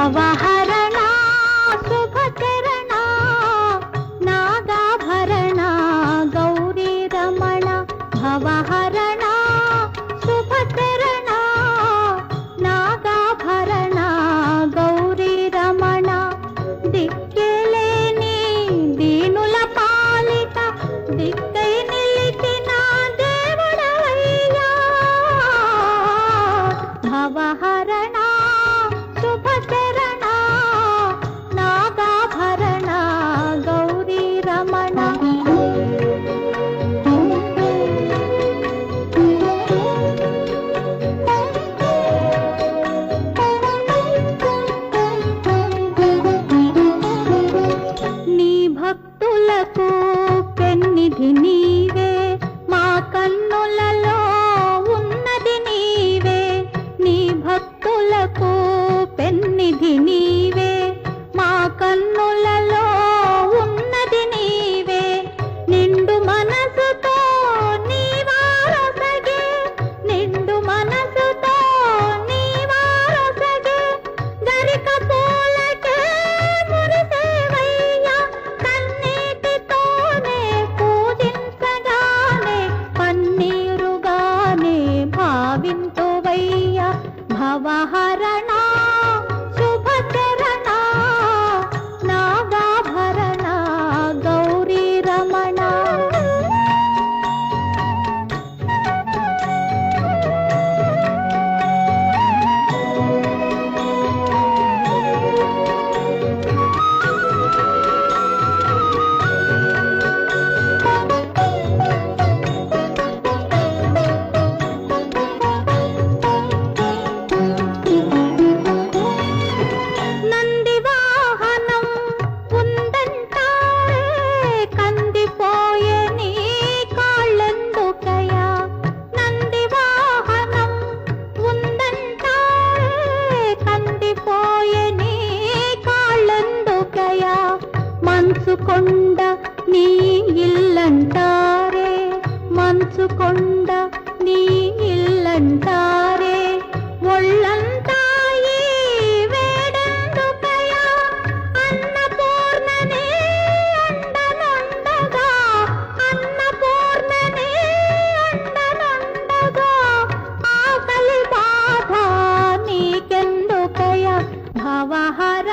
అవహరణ శుభచరణ నాగాభరణ గౌరీ రమణ భవహరణ శుభచరణ నాగాభరణ గౌరీ రమణ దిక్కేలేని దీనుల పాలిట దిక్కై నిలిచిన దేవుడవయ్యా భవహరణ శుభచరణ నాగాభరణ గౌరీ రమణ నీ భక్తులకు పెన్నిధి నీవే మా కన్నులలో ఉన్నది నీవే నీ భక్తులకు పెన్నిధి నీవే మా కన్నులలో ఉన్నది నీవే నిండు మనసుతో నీవారసగే నిండు మనసుతో నీవారసగే గరిక పూలకే మురిసేవయ్యా కన్నీటితోనే పూజించగానే పన్నీరుగానే భావింతువయ్యా భవహరణ శుభచరణ నాగాభరణ గౌరీ రమణ నంది వాహనం ఉందంటారే కందిపోయే నీ కాళ్ళెందుకయ్యా నంది వాహనం ఉందంటారే కందిపోయే నీ కాళ్ళెందుకయ్యా మంచు కొండ నీ ఇల్లంటారే మంచు కొండ నీ ఇల్లంటారే ఒళ్ళంతా ఈ వేడెందుకయ్యా అన్నపూర్ణనే అండనుండగా అన్నపూర్ణనే అండనుండగా ఆకలి బాధ నీకెందుకయ్యా భవహర